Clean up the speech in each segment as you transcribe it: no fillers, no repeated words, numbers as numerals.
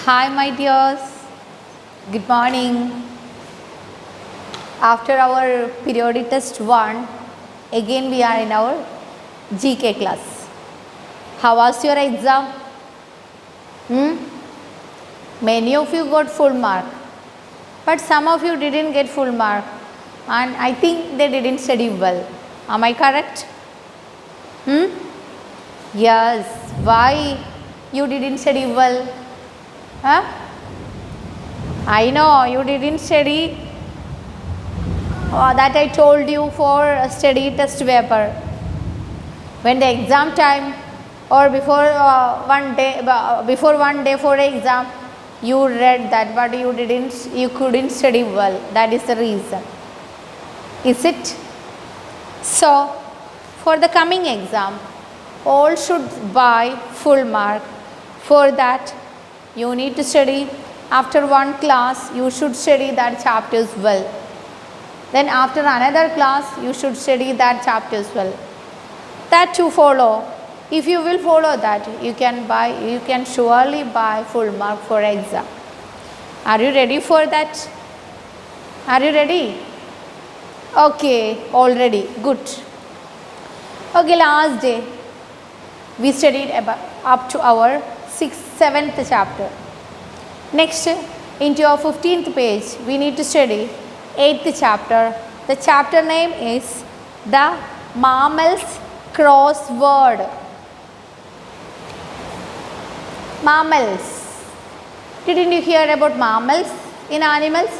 Hi, my dears. Good morning. After our periodic test 1, again we are in our GK class. How was your exam? Many of you got full mark, but some of you didn't get full mark, and I think they didn't study well. Am I correct? Yes. Why you didn't study well? I know you didn't study that I told you for a study test paper. When the exam time or before one day for exam, you read that, but you couldn't study well. That is the reason. Is it? So, for the coming exam, all should buy full mark. For that, you need to study. After one class, you should study that chapters well. Then after another class, you should study that chapters well. That to follow. If you will follow that, you can surely buy full mark for exam. Are you ready for that? Are you ready? Okay, already. Good. Okay, last day we studied up to our 7th chapter. Next, into our 15th page, we need to study 8th chapter. The chapter name is The Mammals Crossword. Mammals. Didn't you hear about mammals in animals?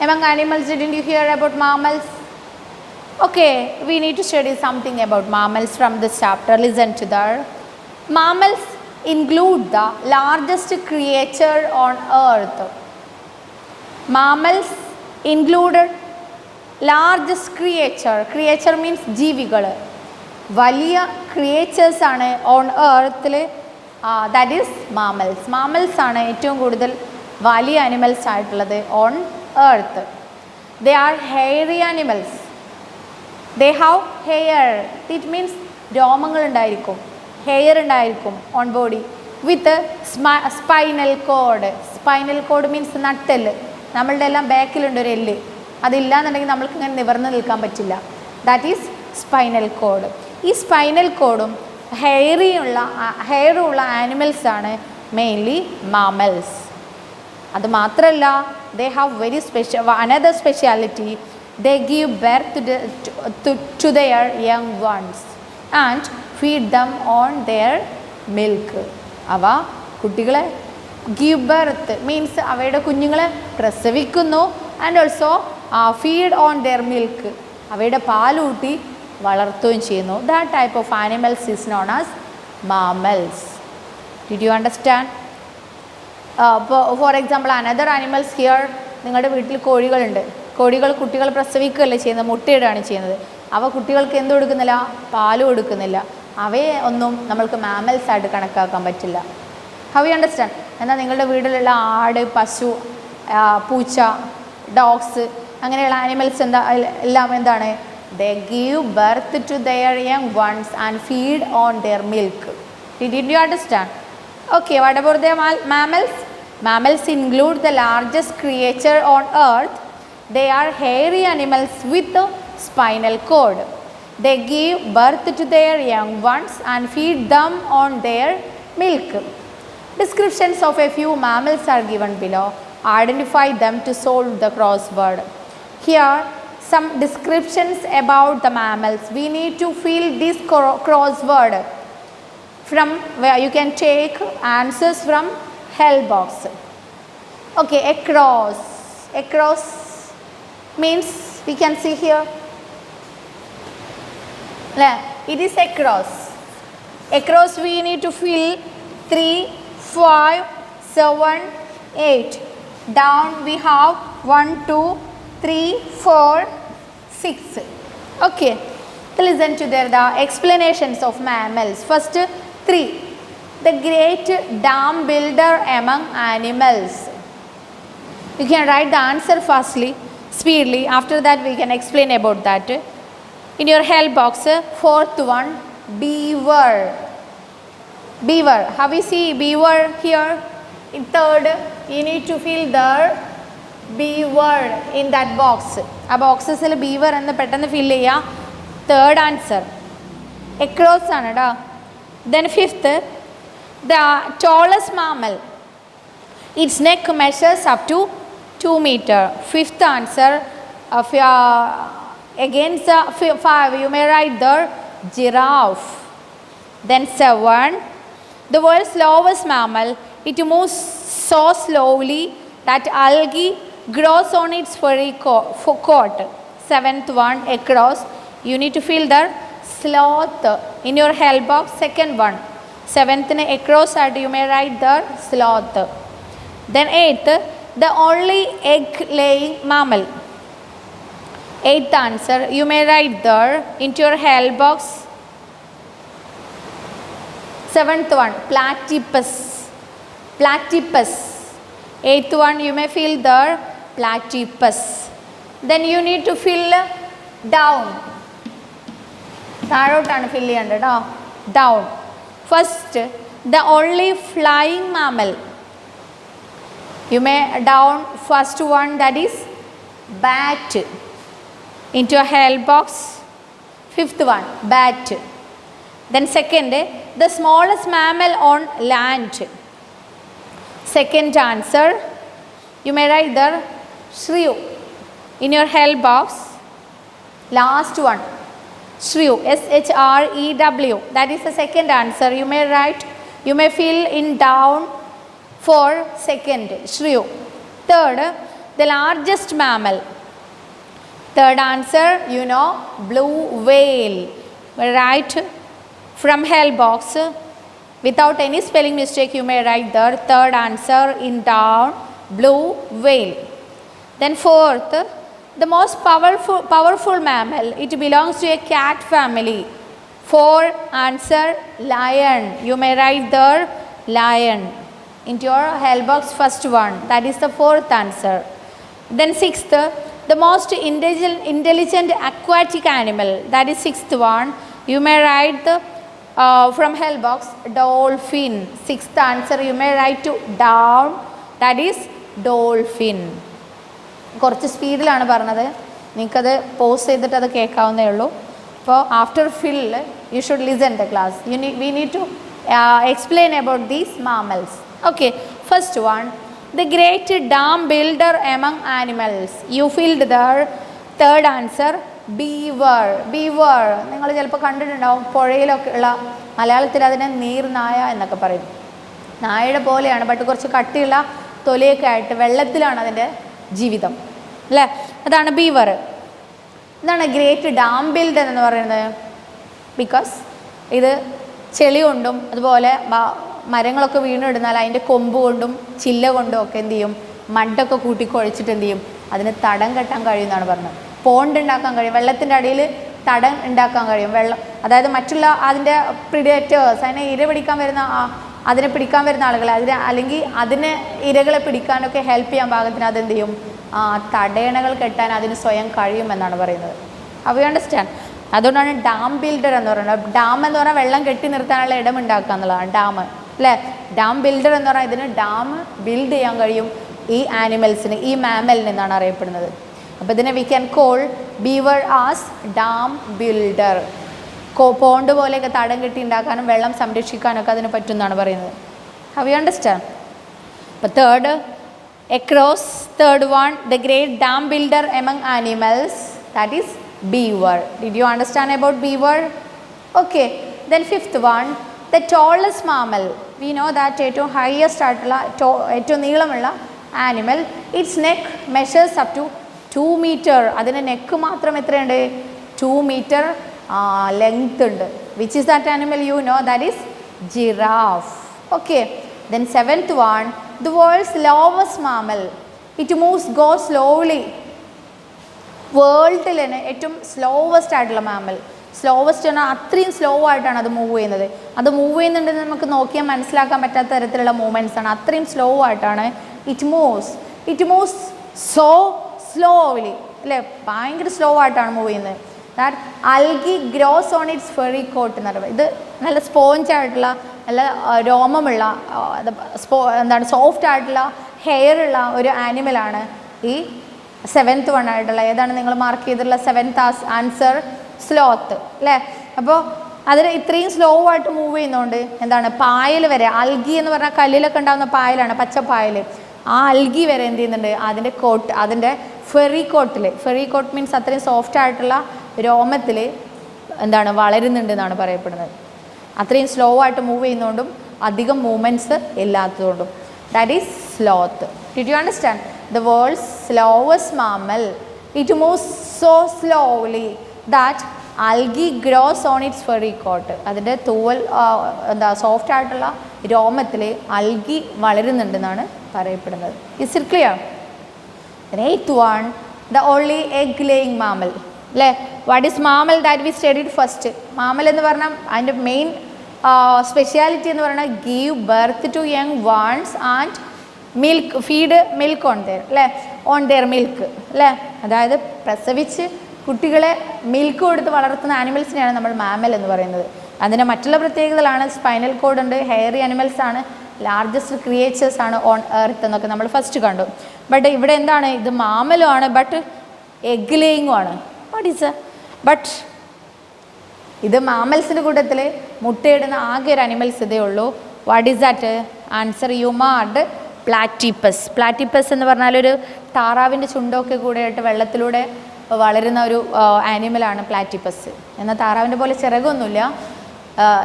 Among animals, didn't you hear about mammals? Okay, we need to study something about mammals from this chapter. Listen to that. Mammals include the largest creature on earth. Mammals included largest creature. Creature means ജീവികൾ. വലിയ creatures ആണ് on earth. That is mammals. Mammals ആണ് ഏറ്റവും കൂടുതൽ വലിയ animals ആയിട്ടുള്ളത് on earth. They are hairy animals. They have hair. It means രോമങ്ങൾ ഉണ്ടായിരിക്കും, hair ഉണ്ടായിരിക്കും on body with spinal cord. Spinal cord means നട്ടെല്ല്. നമ്മളുടെ എല്ലാം ബാക്കിലുണ്ട് ഒരു എല്ല്. അതില്ല എന്നുണ്ടെങ്കിൽ നമ്മൾക്ക് ഇങ്ങനെ നിവർന്ന് നിൽക്കാൻ പറ്റില്ല. That is spinal cord. ഈ സ്പൈനൽ കോഡും ഹെയറുള്ള ആനിമൽസ് ആണ് മെയിൻലി മാമൽസ്. അത് മാത്രമല്ല, they have very another speciality. They give birth to their young ones and feed them on their milk. അവ കുട്ടികളെ give birth means അവയുടെ കുഞ്ഞുങ്ങളെ പ്രസവിക്കുന്നു and also feed on their milk. അവയുടെ പാലൂട്ടി വളർത്തുകയും ചെയ്യുന്നു. That type of animals is known as mammals. Did you understand? For example, another animals here, നിങ്ങളുടെ വീട്ടിൽ കോഴികളുണ്ട്. കോഴികൾ കുട്ടികൾ പ്രസവിക്കുകയല്ലേ ചെയ്യുന്നത്, മുട്ടയിടുകയാണ് ചെയ്യുന്നത്. അവ കുട്ടികൾക്ക് എന്ത് കൊടുക്കുന്നില്ല? പാല് കൊടുക്കുന്നില്ല. അവയെ ഒന്നും നമ്മൾക്ക് മാമൽസ് ആയിട്ട് കണക്കാക്കാൻ പറ്റില്ല. How you understand? എന്നാൽ നിങ്ങളുടെ വീട്ടിലുള്ള ആട്, പശു, പൂച്ച, ഡോഗ്സ് അങ്ങനെയുള്ള ആനിമൽസ് എല്ലാം എന്താണ്? They give birth to their young ones and feed on their milk. Did you understand? Okay, what about the mammals? Mammals include the largest creature on earth. They are hairy animals with a spinal cord. They give birth to their young ones and feed them on their milk. Descriptions of a few mammals are given below. Identify them to solve the crossword. Here, some descriptions about the mammals. We need to fill this crossword from where you can take answers from help box. Okay, a cross means we can see here. It is a cross. Across we need to fill 3, 5, 7, 8. Down we have 1, 2, 3, 4, 6. Okay, listen to the explanations of mammals. First, 3. The great dam builder among animals. You can write the answer fastly, speedily. After that, we can explain about that. In your help box, 4th one, beaver. Beaver. Have you see beaver here? In third, you need to fill the B word in that box. ആ ബോക്സസിൽ B word എന്ന് പെട്ടെന്ന് ഫിൽ ചെയ്യുക. Third answer across ആണ് കേട്ടോ. Then fifth, the tallest mammal, its neck measures up to 2 meter. Fifth answer, against 5 you may write the giraffe. Then 7, the world's slowest mammal, it moves so slowly that algae grows on its furry coat. Seventh one, across, you need to fill the sloth in your help box. Second one, seventh across side you may write the sloth. Then eighth, the only egg laying mammal. Eighth answer, you may write there into your help box. Seventh one, platypus. Platypus. Eighth one, you may fill there platypus. Then you need to fill down. താഴോട്ടാണ് fill ചെയ്യേണ്ടത് കേട്ടോ. Down. First, the only flying mammal. You may down first one, that is bat. Into a help box. Fifth one, bat. Then second, the smallest mammal on land. Second answer, you may write there shrew in your help box. Last one, shrew, SHREW, that is the second answer. You may write, you may fill in down for second, shrew. Third, the largest mammal. Third answer, you know, blue whale. Write from help box without any spelling mistake. You may write the third answer in down, blue whale. Then fourth, the most powerful mammal, it belongs to a cat family. Fourth answer, lion. You may write there lion into your help box, first one, that is the fourth answer. Then sixth, the most intelligent aquatic animal, that is sixth one. You may write the from help box, dolphin. Sixth answer, you may write to down, that is dolphin. കുറച്ച് സ്പീഡിലാണ് പറഞ്ഞത്, നിങ്ങൾക്കത് pose ചെയ്തിട്ട് അത് കേൾക്കാവുന്നേ ഉള്ളൂ. അപ്പോൾ after fill you should listen the class. We need to explain about these mammals. Okay, first one, the great dam builder among animals. You filled the third answer, beaver. Beaver നിങ്ങൾ ചിലപ്പോൾ കണ്ടിട്ടുണ്ടാവും, പുഴയിലൊക്കെ ഉള്ള, മലയാളത്തിൽ അതിനെ നീർനായ എന്നൊക്കെ പറയും. നായയുടെ പോലെയാണ്, ബട്ട് കുറച്ച് കട്ടിയുള്ള തൊലിയൊക്കെ ആയിട്ട് വെള്ളത്തിലാണ് അതിൻ്റെ ജീവിതം അല്ലേ. അതാണ് ബീവർ. എന്താണ് ഗ്രേറ്റ് ഡാം ബിൽഡർ എന്ന് പറയുന്നത്? ബിക്കോസ് ഇത് ചെളി കൊണ്ടും അതുപോലെ മരങ്ങളൊക്കെ വീണിടുന്നാൽ അതിൻ്റെ കൊമ്പ് കൊണ്ടും ചില്ല കൊണ്ടും ഒക്കെ എന്ത് ചെയ്യും, മഡൊക്കെ കൂട്ടിക്കുഴച്ചിട്ട് എന്ത് ചെയ്യും, അതിന് തടം കെട്ടാൻ കഴിയുമെന്നാണ് പറഞ്ഞത്. പോണ്ട് ഉണ്ടാക്കാൻ കഴിയും, വെള്ളത്തിൻ്റെ അടിയിൽ തടം ഉണ്ടാക്കാൻ കഴിയും. വെള്ളം, അതായത് മറ്റുള്ള അതിൻ്റെ പ്രിഡേറ്റേഴ്സ്, അതിനെ ഇര പിടിക്കാൻ വരുന്ന അതിനെ പിടിക്കാൻ വരുന്ന ആളുകളെ അല്ലെങ്കിൽ അതിനെ ഇരകളെ പിടിക്കാനൊക്കെ ഹെൽപ്പ് ചെയ്യാൻ പാകത്തിന് അതെന്ത് ചെയ്യും, തടയണകൾ കെട്ടാൻ അതിന് സ്വയം കഴിയുമെന്നാണ് പറയുന്നത്. അപ്പോൾ യു അണ്ടർസ്റ്റാൻഡ്? അതുകൊണ്ടാണ് ഡാം ബിൽഡർ എന്ന് പറയുന്നത്. ഡാം എന്ന് പറഞ്ഞാൽ വെള്ളം കെട്ടി നിർത്താനുള്ള ഇടം ഉണ്ടാക്കുക എന്നുള്ളതാണ് ഡാം അല്ലേ. ഡാം ബിൽഡർ എന്ന് പറഞ്ഞാൽ ഇതിന് ഡാം ബിൽഡ് ചെയ്യാൻ കഴിയും ഈ ആനിമൽസിന്, ഈ മാമലിന് എന്നാണ് അറിയപ്പെടുന്നത്. അപ്പോൾ ഇതിനെ we can call beaver as dam builder. Pond പോലെയൊക്കെ തടം കെട്ടി ഉണ്ടാക്കാനും വെള്ളം സംരക്ഷിക്കാനൊക്കെ അതിന് പറ്റുമെന്നാണ് പറയുന്നത്. Have you understand? അപ്പോൾ third, across, third one, the great dam builder among animals, that is beaver. Did you understand about beaver? Okay, then fifth one, the tallest mammal. We know that ഏറ്റവും highest ആയിട്ടുള്ള ഏറ്റവും നീളമുള്ള animal, it's neck measures up to 2 meter. അതിൻ്റെ neck മാത്രം എത്രയുണ്ട്? 2 meter length ഉണ്ട്. Which is that animal? You know, that is giraffe. Okay, then seventh one, the world's slowest mammal, it moves, goes slowly. വേൾഡിൽ തന്നെ ഏറ്റവും slowest ആയിട്ടുള്ള mammal. Slowest പറഞ്ഞാൽ അത്രയും സ്ലോ ആയിട്ടാണ് അത് മൂവ് ചെയ്യുന്നത്. അത് മൂവ് ചെയ്യുന്നുണ്ടെന്ന് നമുക്ക് നോക്കിയാൽ മനസ്സിലാക്കാൻ പറ്റാത്ത തരത്തിലുള്ള മൂവ്മെൻറ്റ്സ് ആണ്. അത്രയും സ്ലോ ആയിട്ടാണ് ഇറ്റ് മൂവ്സ് സോ സ്ലോലി അല്ലേ, ഭയങ്കര സ്ലോ ആയിട്ടാണ് മൂവ് ചെയ്യുന്നത്. That algae grows on its furry coat എന്ന് പറയുന്നത്. ഇത് നല്ല സ്പോഞ്ച് ആയിട്ടുള്ള നല്ല രോമമുള്ള എന്താണ് സോഫ്റ്റ് ആയിട്ടുള്ള ഹെയർ ഉള്ള ഒരു ആനിമലാണ് ഈ 7th വൺ ആയിട്ടുള്ള. ഏതാണ് നിങ്ങൾ മാർക്ക് ചെയ്തിട്ടുള്ള 7th ആൻസർ? സ്ലോത്ത് അല്ലേ. അപ്പോൾ അതിന് ഇത്രയും സ്ലോ ആയിട്ട് മൂവ് ചെയ്യുന്നതുകൊണ്ട് എന്താണ് പായൽ വരെ, അൽഗി എന്ന് പറഞ്ഞാൽ കല്ലിലൊക്കെ ഉണ്ടാകുന്ന പായലാണ്, പച്ചപ്പായൽ. ആ അൽഗി വരെ എന്ത് ചെയ്യുന്നുണ്ട് അതിൻ്റെ കോട്ട്, അതിൻ്റെ ഫെറി കോട്ട് മീൻസ് അത്രയും സോഫ്റ്റ് ആയിട്ടുള്ള രോമത്തിൽ എന്താണ് വളരുന്നുണ്ട് എന്നാണ് പറയപ്പെടുന്നത്. അത്രയും സ്ലോ ആയിട്ട് മൂവ് ചെയ്യുന്നതുകൊണ്ടും അധികം മൂവ്മെൻറ്റ്സ് ഇല്ലാത്തതുകൊണ്ടും. That is sloth. Did you understand? The world's slowest mammal. It moves so slowly that algae grows on its furry coat. അതിൻ്റെ തൂവൽ എന്താ സോഫ്റ്റ് ആയിട്ടുള്ള രോമത്തിൽ അൽഗി വളരുന്നുണ്ടെന്നാണ് പറയപ്പെടുന്നത്. Is it clear? 8th one, the only egg laying mammal. അല്ലേ, what is mammal that we studied first? Mammal എന്ന് പറഞ്ഞാൽ അതിൻ്റെ മെയിൻ സ്പെഷ്യാലിറ്റി എന്ന് പറയുന്നത് give birth to young ones and milk, feed milk on their അല്ലേ, on their milk അല്ലേ. അതായത് പ്രസവിച്ച് കുട്ടികളെ മിൽക്ക് കൊടുത്ത് വളർത്തുന്ന ആനിമൽസിനെയാണ് നമ്മൾ മാമൽ എന്ന് പറയുന്നത്. അതിൻ്റെ മറ്റുള്ള പ്രത്യേകതകളാണ് സ്പൈനൽ കോഡ് ഉണ്ട്, ഹെയറി അനിമൽസ് ആണ്, ലാർജസ്റ്റ് ക്രിയേച്ചേഴ്സ് ആണ് ഓൺ എർത്ത് എന്നൊക്കെ നമ്മൾ ഫസ്റ്റ് കണ്ടു. ബട്ട് ഇവിടെ എന്താണ്, ഇത് മാമലും ആണ് ബട്ട് എഗ് ലേയിങ്ങും ആണ്. വാട്ട് ഈസ് ബട്ട് ഇത് മാമൽസിൻ്റെ കൂട്ടത്തിൽ മുട്ടയിടുന്ന ആകെ ഒരു അനിമൽസ് ഇതേ ഉള്ളൂ. What is that? ആൻസർ യുമാർഡ് പ്ലാറ്റിപ്പസ്. പ്ലാറ്റിപ്പസ് എന്ന് പറഞ്ഞാൽ ഒരു താറാവിൻ്റെ ചുണ്ടൊക്കെ കൂടെയായിട്ട് വെള്ളത്തിലൂടെ വളരുന്ന ഒരു ആനിമലാണ് പ്ലാറ്റിപ്പസ്. എന്നാൽ താറാവിൻ്റെ പോലെ ചിറകൊന്നുമില്ല,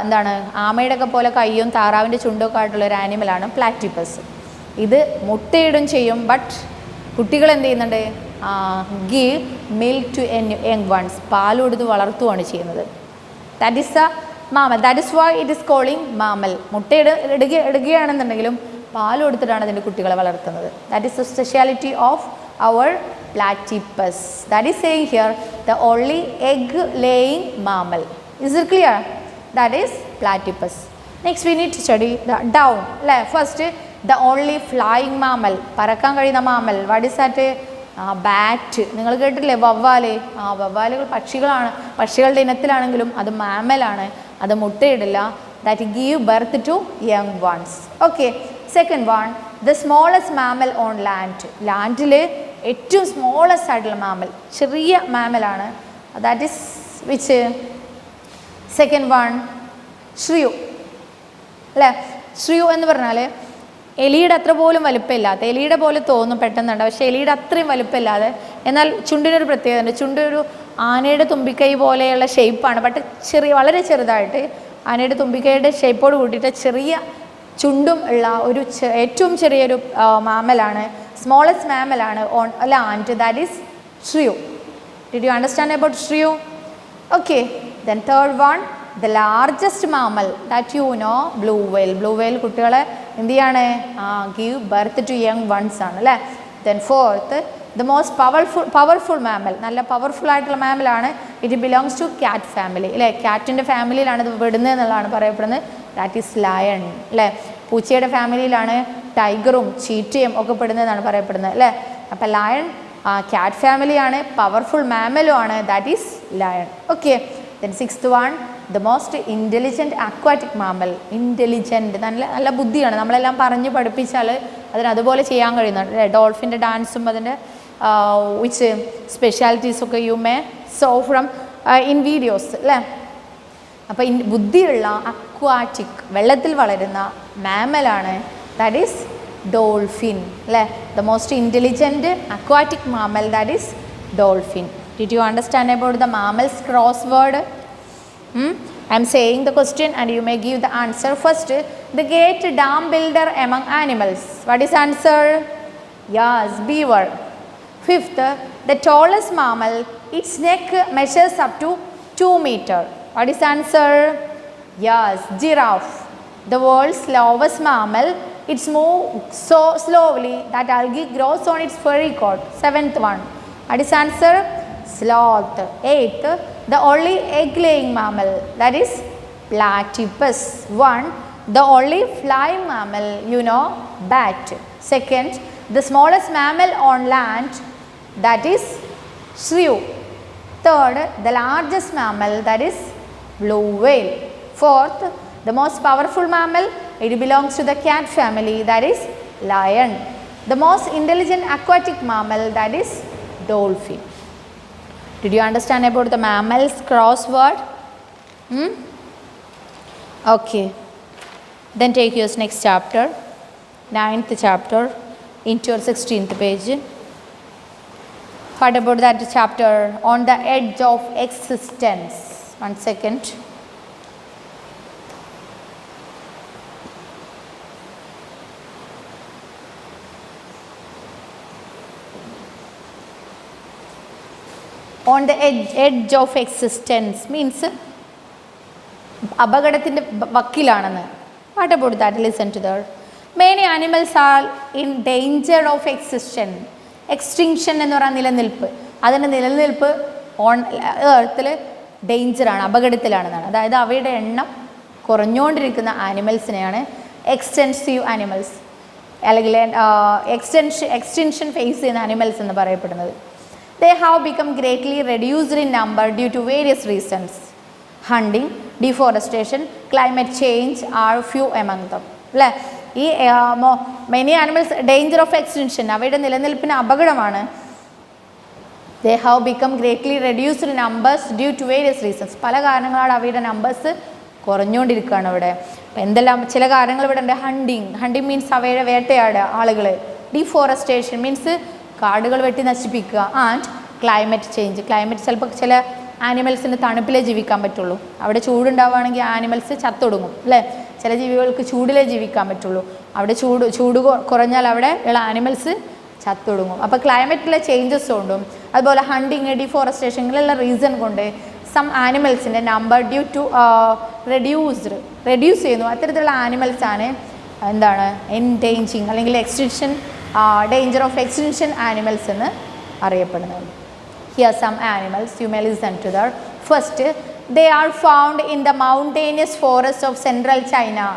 എന്താണ് ആമയുടെ ഒക്കെ പോലെ കയ്യും താറാവിൻ്റെ ചുണ്ടൊക്കെ ആയിട്ടുള്ള ഒരു ആനിമലാണ് പ്ലാറ്റിപ്പസ്. ഇത് മുട്ടയിടും ചെയ്യും ബട്ട് കുട്ടികൾ എന്ത് ചെയ്യുന്നുണ്ട്? Give milk to young ones, പാൽ കൊടുത്ത് വളർത്തുകയാണ് ചെയ്യുന്നത്. That is the mammal. That is why it is calling mammal. ഇടുകയാണെന്നുണ്ടെങ്കിലും പാൽ കൊടുത്തിട്ടാണ് അതിൻ്റെ കുട്ടികളെ വളർത്തുന്നത്. That is the speciality of our platypus. That is saying here the only egg laying mammal. Is it clear? That is platypus. Next we need to study the down. First, the only flying mammal, പറക്കാൻ കഴിയുന്ന mammal. What is that? Bat. നിങ്ങൾ കേട്ടില്ലേ വവ്വാല്? വവ്വാലുകൾ പക്ഷികളാണ്, പക്ഷികളുടെ ഇനത്തിലാണെങ്കിലും അത് മാമലാണ്, അത് മുട്ടയിടില്ല. That give birth to young ones. Okay. Second one, the smallest mammal on land. ലാൻഡിൽ ഏറ്റവും smallest ആയിട്ടുള്ള മാമൽ, ചെറിയ മാമലാണ്. That is which? Second one, shrew അല്ലേ. ഷ്രിയു എന്ന് പറഞ്ഞാൽ എലിയുടെ അത്ര പോലും വലുപ്പമില്ലാത്ത, എലിയുടെ പോലെ തോന്നും പെട്ടെന്നുണ്ട്, പക്ഷേ എലിയുടെ അത്രയും വലുപ്പമില്ലാതെ, എന്നാൽ ചുണ്ടിനൊരു പ്രത്യേകത ഉണ്ട്. ചുണ്ടൊരു ആനയുടെ തുമ്പിക്കൈ പോലെയുള്ള ഷേപ്പാണ്, ബട്ട് വളരെ ചെറുതായിട്ട് ആനയുടെ തുമ്പിക്കൈയുടെ ഷേപ്പോട് കൂട്ടിയിട്ട് ചെറിയ ചുണ്ടും ഉള്ള ഒരു ഏറ്റവും ചെറിയൊരു മാമലാണ്, സ്മോളസ്റ്റ് മാമലാണ് on land. That is shrew. Did you understand about shrew? Okay. Then third one, the largest mammal that you know, blue whale. Blue whale കുട്ടികളെ എന്ത് ചെയ്യാണ്? Give birth to young ones ആണ് അല്ലേ. Then fourth, the most powerful mammal, നല്ല powerful ആയിട്ടുള്ള മാമലാണ്. It belongs to cat family അല്ലേ. ക്യാറ്റിൻ്റെ ഫാമിലിയിലാണ് ഇത് വിടുന്നത് എന്നുള്ളതാണ് പറയപ്പെടുന്നത്. ദാറ്റ് ഈസ് ലയൺ അല്ലേ. പൂച്ചയുടെ ഫാമിലിയിലാണ് ടൈഗറും ചീറ്റയും ഒക്കെ പെടുന്നതെന്നാണ് പറയപ്പെടുന്നത് അല്ലേ. അപ്പം ലയൺ ക്യാറ്റ് ഫാമിലിയാണ്, പവർഫുൾ മാമലും ആണ്. That is lion. Okay. Then sixth one, the most intelligent aquatic mammal. Intelligent, നല്ല ബുദ്ധിയാണ്. നമ്മളെല്ലാം പറഞ്ഞ് പഠിപ്പിച്ചാൽ അതിന് അതുപോലെ ചെയ്യാൻ കഴിയുന്നുണ്ട് അല്ലേ. ഡോൾഫിൻ്റെ ഡാൻസും അതിൻ്റെ വിച്ച് സ്പെഷ്യാലിറ്റീസൊക്കെ you may saw from in videos അല്ലേ. അപ്പോൾ ബുദ്ധിയുള്ള അക്വാറ്റിക്, വെള്ളത്തിൽ വളരുന്ന മാമലാണ്. ദാറ്റ് ഈസ് ഡോൾഫിൻ അല്ലേ. The most intelligent aquatic mammal, that is dolphin. Did you understand about the mammals crossword? I am saying the question and you may give the answer. First, the great dam builder among animals. What is answer? Yes, beaver. Fifth, the tallest mammal, its neck measures up to 2 meters. What is answer? Yes, giraffe. The world's slowest mammal, it's moves so slowly that algae grows on its furry coat. Seventh one. What is answer? Sloth. Eighth, the only egg-laying mammal, that is platypus. One, the only flying mammal, you know, bat. Second, the smallest mammal on land, that is shrew. Third, the largest mammal, that is blue whale. Fourth, the most powerful mammal, it belongs to the cat family, that is lion. The most intelligent aquatic mammal, that is dolphin. Did you understand about the mammals crossword? Okay. Then take your next chapter, 9th chapter, into your 16th page. What about that chapter? On the edge of existence. 1 second. On the edge of existence means അപകടത്തിൻ്റെ വക്കിലാണെന്ന്. What about that? Listen to that. Many animals are in danger of extinction. Extinction എന്ന് പറഞ്ഞാൽ നിലനിൽപ്പ്. അതിൻ്റെ നിലനിൽപ്പ് on എർത്തിൽ ഡേഞ്ചറാണ്, അപകടത്തിലാണെന്നാണ്. അതായത് അവയുടെ എണ്ണം കുറഞ്ഞുകൊണ്ടിരിക്കുന്ന ആനിമൽസിനെയാണ് extensive animals അല്ലെങ്കിൽ extension face ചെയ്യുന്ന ആനിമൽസ് എന്ന് പറയപ്പെടുന്നത്. They have become greatly reduced in number due to various reasons. Hunting, deforestation, climate change are few among them. അല്ലേ? ഈ many animals danger of extension, അവയുടെ നിലനിൽപ്പിന് അപകടമാണ്. They have become greatly reduced in numbers due to various reasons. പല കാരണങ്ങളാണ് അവയുടെ numbers കുറഞ്ഞുകൊണ്ടിരിക്കുകയാണ് ഇവിടെ. എന്തെല്ലാം ചില കാര്യങ്ങൾ ഇവിടെ ഉണ്ട്. ഹണ്ടിങ് മീൻസ് അവയുടെ വേട്ടയാടുക ആളുകൾ. ഡിഫോറസ്റ്റേഷൻ മീൻസ് കാടുകൾ വെട്ടി നശിപ്പിക്കുക. ആൻഡ് ക്ലൈമറ്റ് ചിലപ്പോൾ ചില ആനിമൽസിന് തണുപ്പിലേ ജീവിക്കാൻ പറ്റുള്ളൂ. അവിടെ ചൂടുണ്ടാവുകയാണെങ്കിൽ ആനിമൽസ് ചത്തൊടുങ്ങും അല്ലേ? ചില ജീവികൾക്ക് ചൂടിലേ ജീവിക്കാൻ പറ്റുള്ളൂ. അവിടെ ചൂട് കുറഞ്ഞാൽ അവിടെ ഉള്ള ആനിമൽസ് ചത്തൊടുങ്ങും. അപ്പോൾ ക്ലൈമറ്റിലെ ചേഞ്ചസ് കൊണ്ടും അതുപോലെ ഹണ്ടിങ്, ഡിഫോറസ്റ്റേഷൻ ഇങ്ങനെയുള്ള റീസൺ കൊണ്ട് സം ആനിമൽസിൻ്റെ നമ്പർ ഡ്യൂ ടു റെഡ്യൂസ് ചെയ്യുന്നു. അത്തരത്തിലുള്ള ആനിമൽസാണ് എന്താണ് എൻഡേഞ്ചിങ് അല്ലെങ്കിൽ extinction danger of extinction animals എന്ന് അറിയപ്പെടുന്നത്. Here some animals, you may listen to that. First, they are found in the mountainous forests of central China.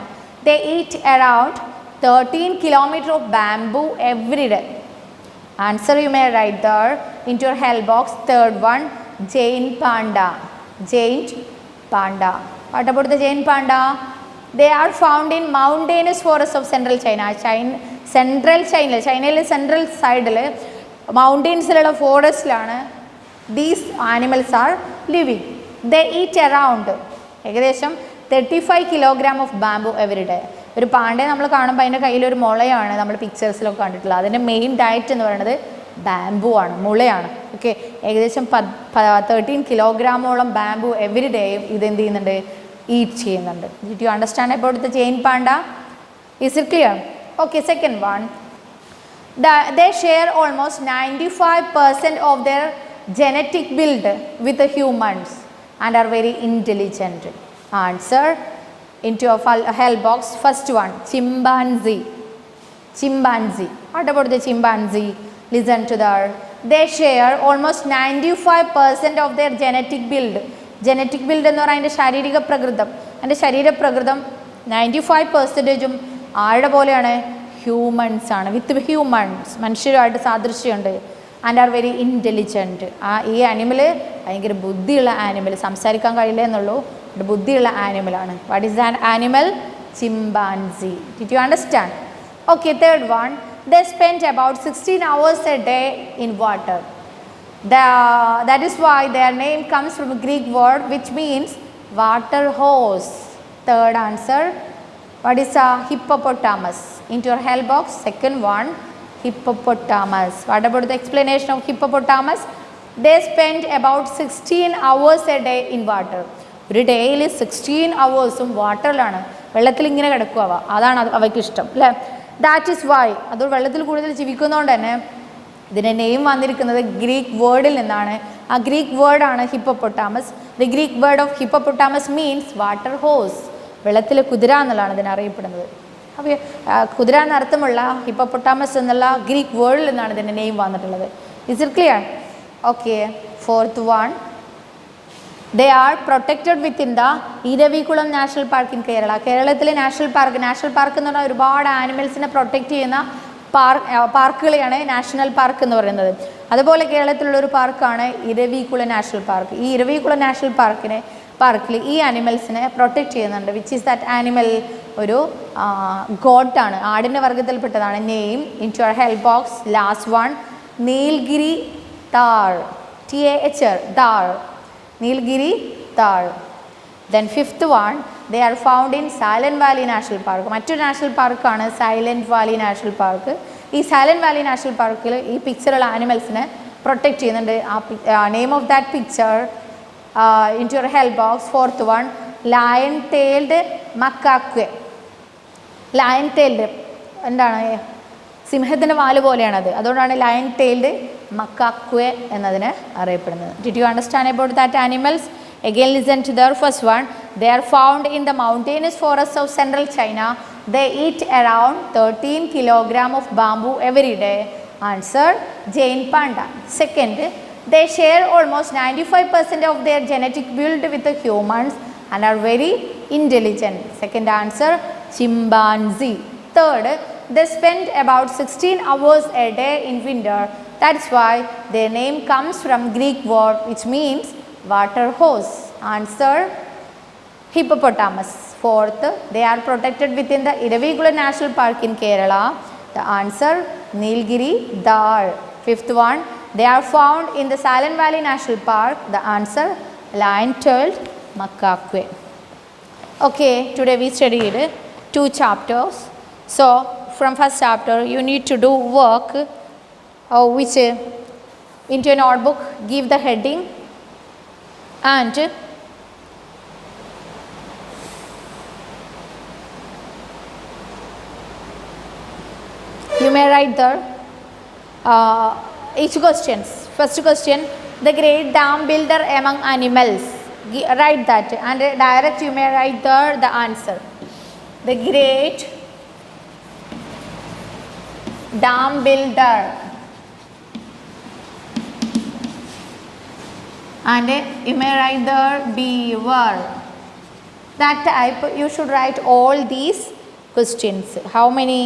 They eat around 13 kilometers of bamboo every day. Answer you may write there into your help box. Third one, giant panda. What about the giant panda? They are found in mountainous forests of central China. ചൈനയിലെ സെൻട്രൽ സൈഡിൽ മൗണ്ടെയ്ൻസിലുള്ള ഫോറസ്റ്റിലാണ് these animals are living. They eat around ഏകദേശം 35 kilogram of bamboo every day. ഒരു പാണ്ഡയെ നമ്മൾ കാണുമ്പോൾ അതിൻ്റെ കയ്യിലൊരു മുളയാണ് നമ്മൾ പിക്ചേഴ്സിലൊക്കെ കണ്ടിട്ടുള്ളത്. അതിൻ്റെ മെയിൻ ഡയറ്റ് എന്ന് പറയുന്നത് ബാംബു ആണ്, മുളയാണ്. ഓക്കെ, ഏകദേശം 13 കിലോഗ്രാമോളം ബാംബു എവറി ഡേയും ഇതെന്ത് ചെയ്യുന്നുണ്ട്, ഈറ്റ് ചെയ്യുന്നുണ്ട്. Did you understand about the giant panda? Is it clear? Okay, second one, they share almost 95% of their genetic build with the humans and are very intelligent. Answer into a help box. First one, chimpanzee. What about the chimpanzee? Listen to that. They share almost 95% of their genetic build. Genetic build എന്ന് പറഞ്ഞാൽ അതിൻ്റെ ശാരീരിക പ്രകൃതം. അതിൻ്റെ ശരീരപ്രകൃതം 95% ആരുടെ പോലെയാണ്? Humans ആണ്. With humans, മനുഷ്യരുമായിട്ട് സാദൃശ്യമുണ്ട്. And are very intelligent. ഈ ആനിമൽ ഭയങ്കര ബുദ്ധിയുള്ള ആനിമൽ, സംസാരിക്കാൻ കഴിയില്ല എന്നുള്ളൂ, ബുദ്ധിയുള്ള ആനിമലാണ്. What is that animal? Chimpanzee. Did you understand? Okay, third one, they spend about 16 hours a day in water. That is why their name comes from a Greek word which means water hose. Third answer, what is a hippopotamus? Into your help box. Second one, hippopotamus. What about the explanation of hippopotamus? They spend about 16 hours a day in water. ഒരു ഡേയിൽ 16 hours വാട്ടറിലാണ്, വെള്ളത്തിൽ ഇങ്ങനെ കിടക്കുക. അതാണ് അവയ്ക്ക് ഇഷ്ടം അല്ലേ? That is Y, അത് വെള്ളത്തിൽ കൂടുതൽ ജീവിക്കുന്നതുകൊണ്ട് തന്നെ ഇതിൻ്റെ നെയിം വന്നിരിക്കുന്നത് ഗ്രീക്ക് വേർഡിൽ നിന്നാണ്. ആ ഗ്രീക്ക് വേർഡാണ് hippopotamus. The Greek word of hippopotamus means water horse, വെള്ളത്തിലെ കുതിര എന്നുള്ളതാണ് ഇതിനറിയപ്പെടുന്നത്. അപ്പോൾ കുതിര എന്നർത്ഥമുള്ള ഹിപ്പോപ്പൊട്ടാമസ് എന്നുള്ള ഗ്രീക്ക് വേർഡിൽ നിന്നാണ് ഇതിൻ്റെ നെയിം വന്നിട്ടുള്ളത്. Is it clear? Okay, fourth one, they are protected within the Eravikulam national park in Kerala. കേരളത്തിലെ നാഷണൽ പാർക്ക് എന്ന് പറഞ്ഞാൽ ഒരുപാട് ആനിമൽസിനെ പ്രൊട്ടക്റ്റ് ചെയ്യുന്ന പാർക്കുകളെയാണ് നാഷണൽ പാർക്ക് എന്ന് പറയുന്നത്. അതുപോലെ കേരളത്തിലുള്ളൊരു പാർക്കാണ് ഇരവികുളം നാഷണൽ പാർക്ക്. ഈ ഇരവികുളം നാഷണൽ പാർക്കിൽ ഈ ആനിമൽസിനെ പ്രൊട്ടക്റ്റ് ചെയ്യുന്നുണ്ട്. Which is that animal? ഒരു ഗോട്ടാണ്, ആടിൻ്റെ വർഗ്ഗത്തിൽപ്പെട്ടതാണ്. Name into your help box. Last one Nilgiri tahr, TAHR, tahr, Nilgiri tahr. Then fifth one, they are found in Silent Valley National Park. മറ്റൊരു നാഷണൽ പാർക്കാണ് സൈലൻറ്റ് വാലി നാഷണൽ പാർക്ക്. ഈ Silent Valley National പാർക്കിൽ ഈ പിക്ചറുള്ള ആനിമൽസിനെ protect ചെയ്യുന്നുണ്ട്. Name of that picture into your help box. Fourth one lion tailed മക്കാക്വെ. Lion tailed എന്താണ്? സിംഹത്തിൻ്റെ വാല് പോലെയാണത്. അതുകൊണ്ടാണ് ലയൺ ടെയിൽഡ് മക്കാക്വെ എന്നതിനെ അറിയപ്പെടുന്നത്. Did you understand about that animals? Again listen to the first one. They are found in the mountainous forests of central China. They eat around 13 kilograms of bamboo every day. Answer, Jane panda. Second, they share almost 95% of their genetic build with the humans and are very intelligent. Second answer, chimpanzee. Third, they spend about 16 hours a day in winter. That's why their name comes from Greek word which means water hose. Answer, hippopotamus. Fourth, they are protected within the Iravikulam National Park in Kerala. The answer, Nilgiri Dal. Fifth one, they are found in the Silent Valley National Park. The answer, lion-tailed macaque. Okay, today we studied 2 chapters. So from first chapter you need to do work which into a notebook, give the heading and you may write there each questions. First question, the great dam builder among animals. Write that and direct you may write there the answer. The great dam builder. And you may write the beaver. That type you should write all these questions. How many?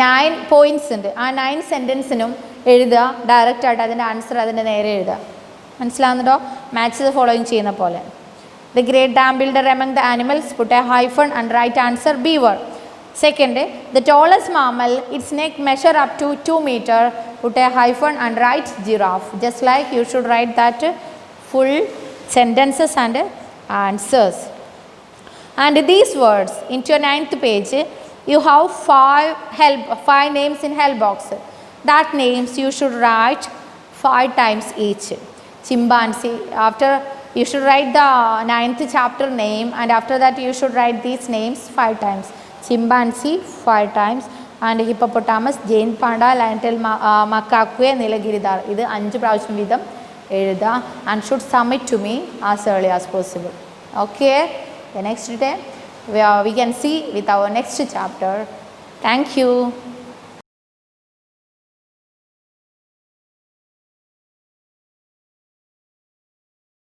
9 points ഉണ്ട്. ആ 9 സെൻറ്റൻസിനും എഴുതുക ഡയറക്റ്റായിട്ട് അതിൻ്റെ answer അതിൻ്റെ നേരെ എഴുതുക. മനസ്സിലാവുന്നുണ്ടോ? Maths following ചെയ്യുന്ന പോലെ. The great dam builder among the animals, put a hyphen and write answer beaver. Second, the tallest mammal, its neck measure up to 2 meters, put a hyphen and write giraffe. Just like you should write that full sentences and answers. And these words into your 9th page, you have 5 names in help box. That names you should write 5 times each. Chimpanzee, after you should write the 9th chapter name and after that you should write these names 5 times. Chimpanzee 5 times and hippopotamus, Jane panda, lion-tailed macaque, Nilgiridar. ഇത് 5 പ്രാവശ്യം വീതം എഴുതുക and should submit to me as early as possible. Okay, the next day we can see with our next chapter. Thank you.